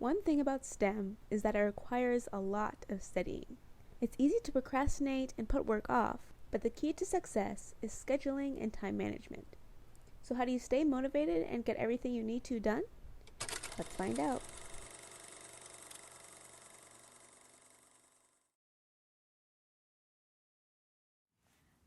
One thing about STEM is that it requires a lot of studying. It's easy to procrastinate and put work off, but the key to success is scheduling and time management. So how do you stay motivated and get everything you need to done? Let's find out.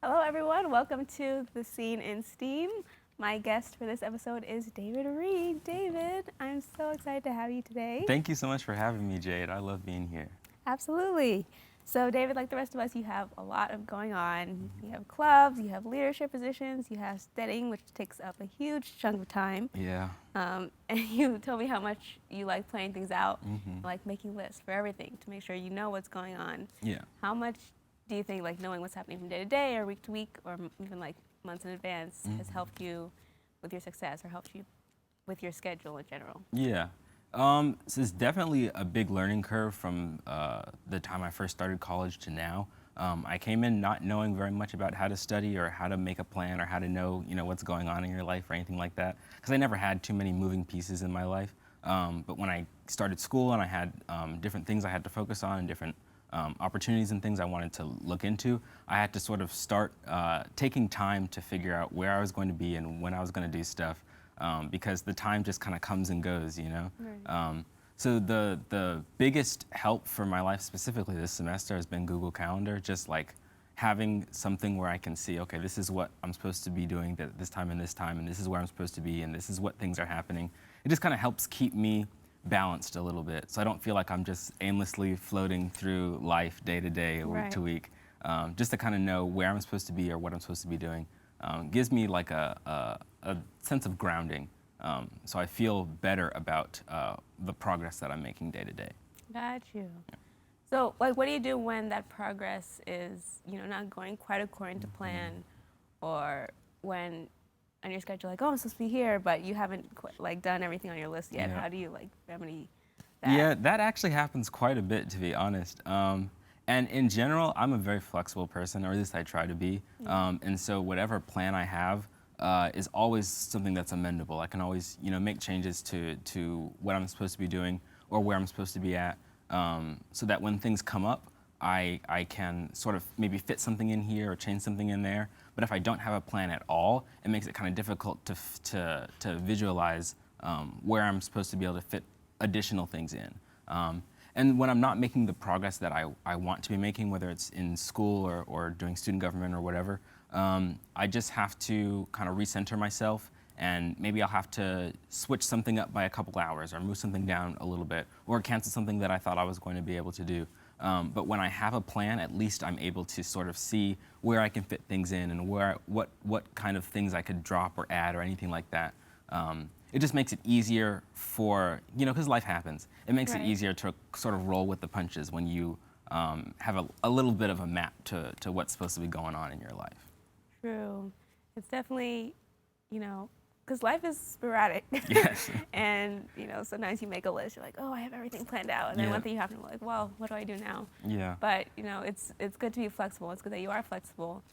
Hello everyone, welcome to The Scene in STEAM. My guest for this episode is David Reid. David, I'm so excited to have you today. Thank you so much for having me, Jade. I love being here. Absolutely. So David, like the rest of us, you have a lot of going on. You have clubs, you have leadership positions, you have studying, which takes up a huge chunk of time. Yeah. And you told me how much you like planning things out, like making lists for everything to make sure you know what's going on. Yeah. How much do you think like knowing what's happening from day to day or week to week or even like months in advance has helped you with your success or helped you with your schedule in general? Yeah. So it's definitely a big learning curve from the time I first started college to now. I came in not knowing very much about how to study or how to make a plan or how to know, what's going on in your life or anything like that, because I never had too many moving pieces in my life. But when I started school and I had different things I had to focus on and different opportunities and things I wanted to look into, I had to sort of start taking time to figure out where I was going to be and when I was going to do stuff, because the time just kind of comes and goes, Right. So the biggest help for my life specifically this semester has been Google Calendar, just like having something where I can see, okay, this is what I'm supposed to be doing at this time, and this is where I'm supposed to be, and this is what things are happening. It just kind of helps keep me balanced a little bit, so I don't feel like I'm just aimlessly floating through life day to day or week to week. Just to kind of know where I'm supposed to be or what I'm supposed to be doing gives me like a sense of grounding, so I feel better about the progress that I'm making day to day. Got you. Yeah. So like what do you do when that progress is, not going quite according to plan, or when on your schedule, like, oh, I'm supposed to be here, but you haven't like done everything on your list yet. Yeah. How do you like remedy that? Yeah, that actually happens quite a bit, to be honest. And in general, I'm a very flexible person, or at least I try to be. And so whatever plan I have is always something that's amendable. I can always, make changes to what I'm supposed to be doing or where I'm supposed to be at, so that when things come up, I can sort of maybe fit something in here or change something in there. But if I don't have a plan at all, it makes it kind of difficult to visualize where I'm supposed to be able to fit additional things in. And when I'm not making the progress that I want to be making, whether it's in school or doing student government or whatever, I just have to kind of recenter myself, and maybe I'll have to switch something up by a couple hours or move something down a little bit or cancel something that I thought I was going to be able to do. But when I have a plan, at least I'm able to sort of see where I can fit things in and what kind of things I could drop or add or anything like that. It just makes it easier for, because life happens. It makes it easier to sort of roll with the punches when you have a little bit of a map to what's supposed to be going on in your life. True. It's definitely, because life is sporadic. Yes. And, sometimes you make a list, you're like, oh, I have everything planned out. And then one thing you happen to be like, well, what do I do now? Yeah. But, it's good to be flexible. It's good that you are flexible.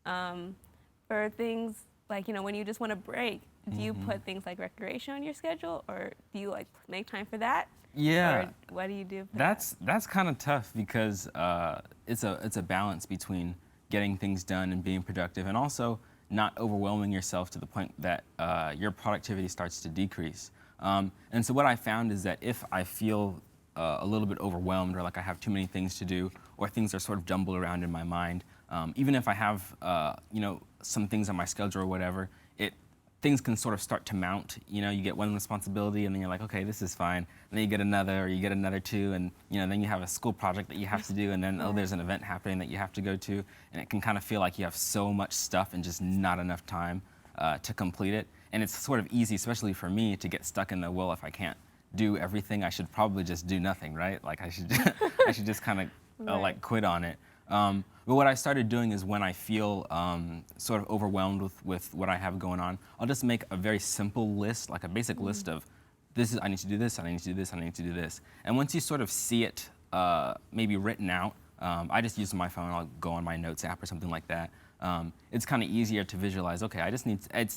For things like, when you just want a break, do you put things like recreation on your schedule, or do you like make time for that? Yeah. Or what do you do for That's kind of tough, because it's a balance between getting things done and being productive, and also not overwhelming yourself to the point that your productivity starts to decrease. And so what I found is that if I feel a little bit overwhelmed, or like I have too many things to do, or things are sort of jumbled around in my mind, even if I have some things on my schedule or whatever, things can sort of start to mount. You get one responsibility and then you're like, okay, this is fine. And then you get another, or you get another two, and then you have a school project that you have to do, and then there's an event happening that you have to go to, and it can kind of feel like you have so much stuff and just not enough time to complete it. And it's sort of easy, especially for me, to get stuck in the, well, if I can't do everything, I should probably just do nothing, right? Like I should just kind of like quit on it. But what I started doing is, when I feel sort of overwhelmed with what I have going on, I'll just make a very simple list, like a basic list of, I need to do this, I need to do this, I need to do this. And once you sort of see it maybe written out, I just use my phone, I'll go on my notes app or something like that. It's kind of easier to visualize, okay, I just need to,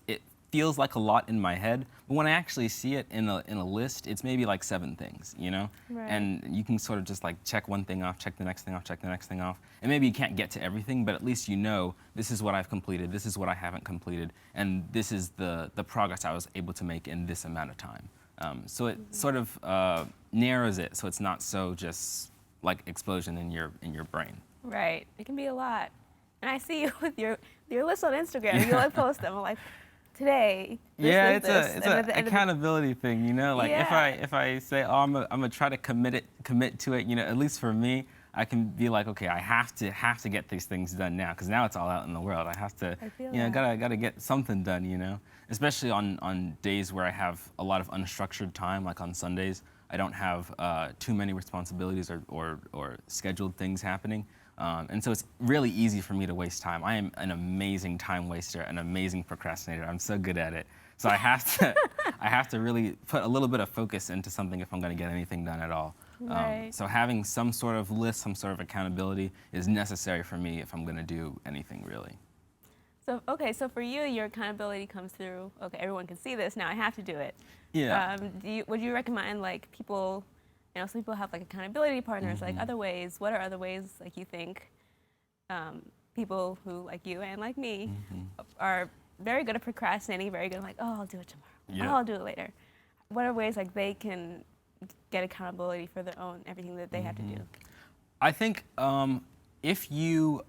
it feels like a lot in my head, but when I actually see it in a list, it's maybe like 7 things, you know? Right. And you can sort of just like check one thing off, check the next thing off, check the next thing off. And maybe you can't get to everything, but at least you know this is what I've completed, this is what I haven't completed, and this is the progress I was able to make in this amount of time. So it sort of narrows it, so it's not so just like explosion in your brain. Right. It can be a lot. And I see you with your list on Instagram. You like post them. I'm like, today. Yeah, this. it's an accountability thing, you know. Like Yeah. if I say, oh, I'm gonna try to commit to it, you know. At least for me, I can be like, okay, I have to get these things done now, because now it's all out in the world. I have to, I feel you know, that. gotta get something done, you know. Especially on days where I have a lot of unstructured time, like on Sundays. I don't have too many responsibilities or scheduled things happening. And so it's really easy for me to waste time. I am an amazing time waster, an amazing procrastinator. I'm so good at it. So I have to really put a little bit of focus into something if I'm going to get anything done at all. Right. So having some sort of list, some sort of accountability is necessary for me if I'm going to do anything really. So, okay, so for you, your accountability comes through, okay, everyone can see this, now I have to do it. Yeah. Would you recommend, like, people, you know, some people have, like, accountability partners, like, other ways. What are other ways, like, you think people who, like you and like me, are very good at procrastinating, very good at, like, oh, I'll do it tomorrow. Yeah. Oh, I'll do it later. What are ways, like, they can get accountability for their own, everything that they have to do? I think if you,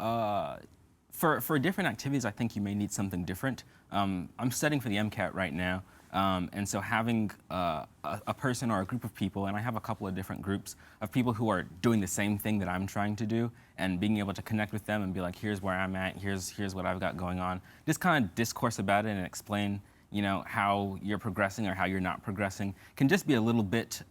for different activities, I think you may need something different. I'm studying for the MCAT right now, and so having a person or a group of people, and I have a couple of different groups of people who are doing the same thing that I'm trying to do, and being able to connect with them and be like, here's where I'm at, here's what I've got going on. Just kind of discourse about it and explain, you know, how you're progressing or how you're not progressing can just be a little bit,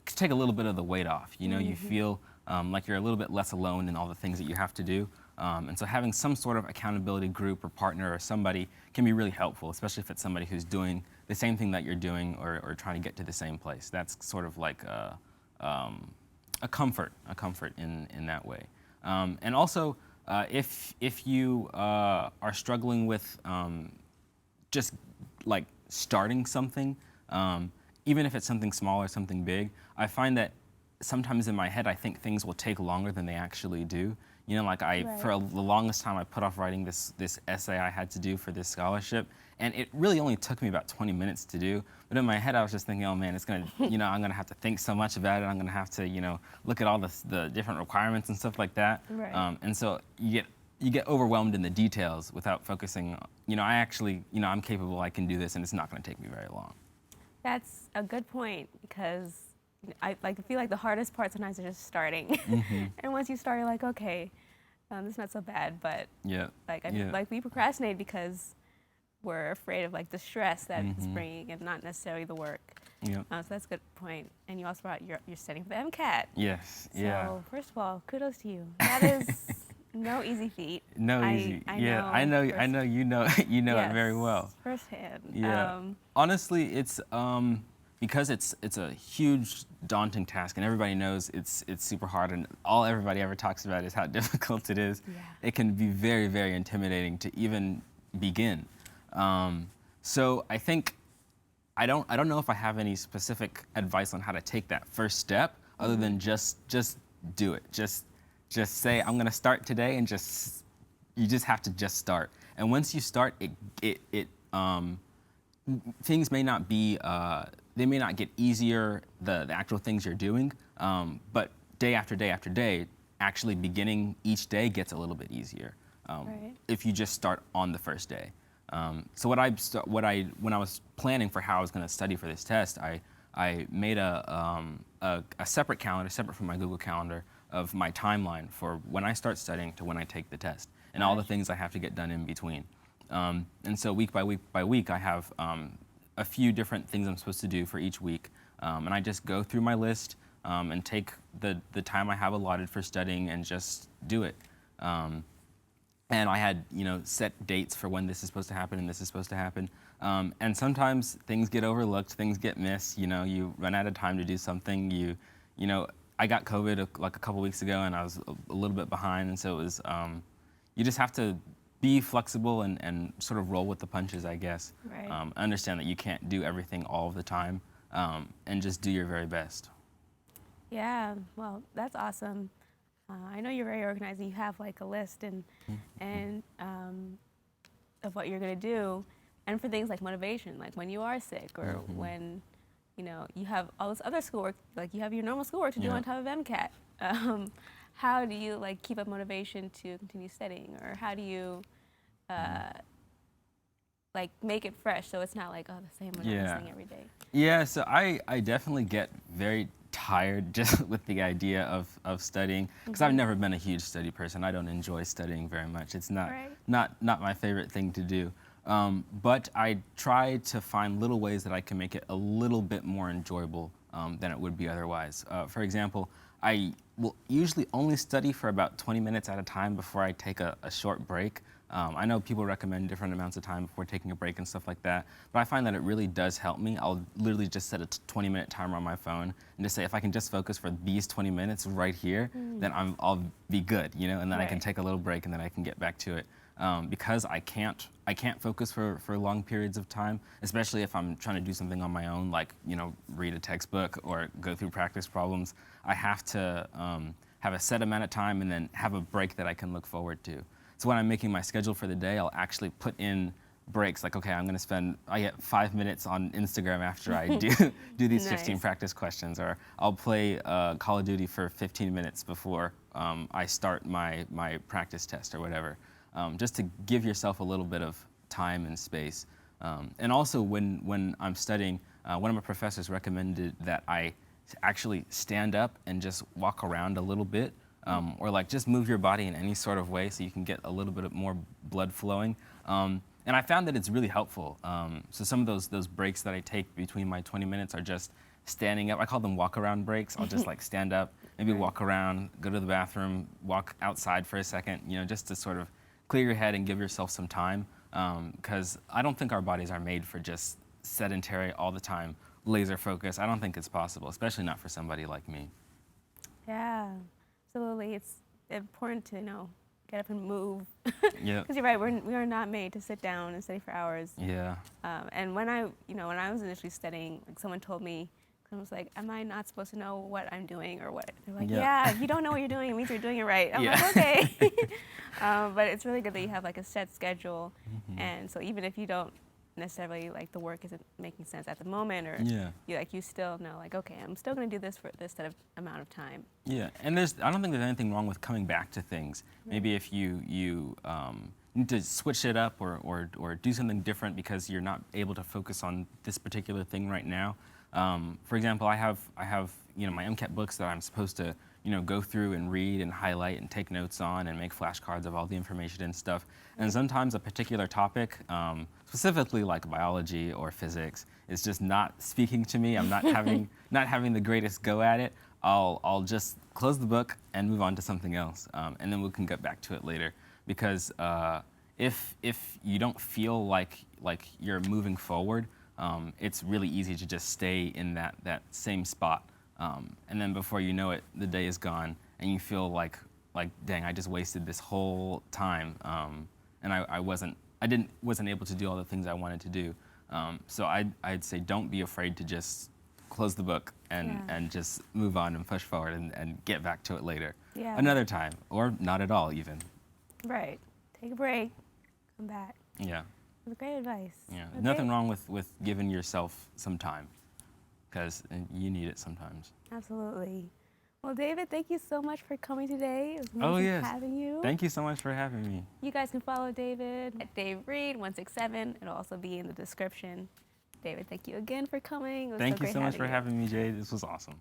take a little bit of the weight off. You know, you feel like you're a little bit less alone in all the things that you have to do. And so having some sort of accountability group or partner or somebody can be really helpful, especially if it's somebody who's doing the same thing that you're doing or trying to get to the same place. That's sort of like a comfort in that way. And also, if you are struggling with just like starting something, even if it's something small or something big, I find that sometimes in my head I think things will take longer than they actually do. You know, like for the longest time I put off writing this essay I had to do for this scholarship, and it really only took me about 20 minutes to do. But in my head I was just thinking, oh man, it's gonna, you know, I'm gonna have to think so much about it. I'm gonna have to, you know, look at all the different requirements and stuff like that. Right. And so you get overwhelmed in the details without focusing. You know, I actually, you know, I'm capable. I can do this, and it's not gonna take me very long. That's a good point, because I feel like the hardest part sometimes is just starting. And once you start, you're like, okay, this is not so bad. But like we procrastinate because we're afraid of like the stress that it's bringing, and not necessarily the work. So that's a good point. And you also brought you're studying for the MCAT. Yes. So first of all, kudos to you. That is no easy feat. No easy. I know you know it very well. Firsthand. Yeah. Honestly, it's because it's a huge, daunting task, and everybody knows it's super hard, and all everybody ever talks about is how difficult it is. Yeah. It can be very, very intimidating to even begin. So I think I don't know if I have any specific advice on how to take that first step, other than just do it. Just say, I'm gonna start today, and you just have to just start. And once you start, things may not be, they may not get easier, the actual things you're doing, but day after day after day, actually beginning each day gets a little bit easier if you just start on the first day. So when I was planning for how I was going to study for this test, I made a separate calendar, separate from my Google Calendar, of my timeline for when I start studying to when I take the test, and all the things I have to get done in between. And so week by week, I have a few different things I'm supposed to do for each week, and I just go through my list and take the time I have allotted for studying and just do it. And I had, you know, set dates for when this is supposed to happen and this is supposed to happen. And sometimes things get overlooked, things get missed. You know, you run out of time to do something. You know, I got COVID like a couple weeks ago, and I was a little bit behind, and so it was. You just have to be flexible and sort of roll with the punches, I guess. Right. Understand that you can't do everything all of the time, and just do your very best. Yeah, well, that's awesome. I know you're very organized and you have like a list and of what you're gonna do, and for things like motivation, like when you are sick or when you have all this other schoolwork, like you have your normal schoolwork to do on top of MCAT. How do you like keep up motivation to continue studying, or how do you like make it fresh so it's not like the same monotonous thing every day? Yeah, so I definitely get very tired just with the idea of studying, because I've never been a huge study person. I don't enjoy studying very much. It's not my favorite thing to do. But I try to find little ways that I can make it a little bit more enjoyable than it would be otherwise. For example, I will usually only study for about 20 minutes at a time before I take a short break. I know people recommend different amounts of time before taking a break and stuff like that, but I find that it really does help me. I'll literally just set a 20-minute timer on my phone and just say, if I can just focus for these 20 minutes right here, then I'll be good, and then I can take a little break and then I can get back to it. Because I can't focus for long periods of time, especially if I'm trying to do something on my own, like read a textbook or go through practice problems. I have to have a set amount of time and then have a break that I can look forward to. So when I'm making my schedule for the day, I'll actually put in breaks. Like, okay, I get 5 minutes on Instagram after I do these 15 practice questions, or I'll play Call of Duty for 15 minutes before I start my practice test or whatever. Just to give yourself a little bit of time and space. And also when I'm studying, one of my professors recommended that I actually stand up and just walk around a little bit, or like just move your body in any sort of way so you can get a little bit more blood flowing. And I found that it's really helpful. So some of those breaks that I take between my 20 minutes are just standing up. I call them walk around breaks. I'll just like stand up, maybe walk around, go to the bathroom, walk outside for a second, just to sort of clear your head and give yourself some time, because I don't think our bodies are made for just sedentary all the time, laser focus. I don't think it's possible, especially not for somebody like me. Yeah, absolutely. It's important to get up and move. Yeah. Because you're right, we are not made to sit down and study for hours. Yeah. And when I was initially studying, like someone told me, I was like, am I not supposed to know what I'm doing or what? They're like, yeah, if you don't know what you're doing, it means you're doing it right. I'm like, okay. But it's really good that you have like a set schedule. And so even if you don't necessarily like the work isn't making sense at the moment, or you still know like, okay, I'm still going to do this for this set of amount of time. Yeah, and I don't think there's anything wrong with coming back to things. Maybe if you need to switch it up or do something different because you're not able to focus on this particular thing right now. For example, I have my MCAT books that I'm supposed to go through and read and highlight and take notes on and make flashcards of all the information and stuff. And sometimes a particular topic, specifically like biology or physics, is just not speaking to me. I'm not having the greatest go at it. I'll just close the book and move on to something else, and then we can get back to it later. Because if you don't feel like you're moving forward, it's really easy to just stay in that same spot. And then before you know it, the day is gone, and you feel like dang, I just wasted this whole time, and I wasn't able to do all the things I wanted to do. So I'd say don't be afraid to just close the book and just move on and push forward and get back to it later. Yeah. Another time, or not at all even. Right. Take a break, come back. Yeah. That's great advice. Yeah. Okay. Nothing wrong with giving yourself some time, because you need it sometimes. Absolutely. Well, David, thank you so much for coming today. It was amazing having you. Thank you so much for having me. You guys can follow David at Dave Reid 167. It'll also be in the description. David, thank you again for coming. It was so great having you. Thank you so much for having me, Jade. This was awesome.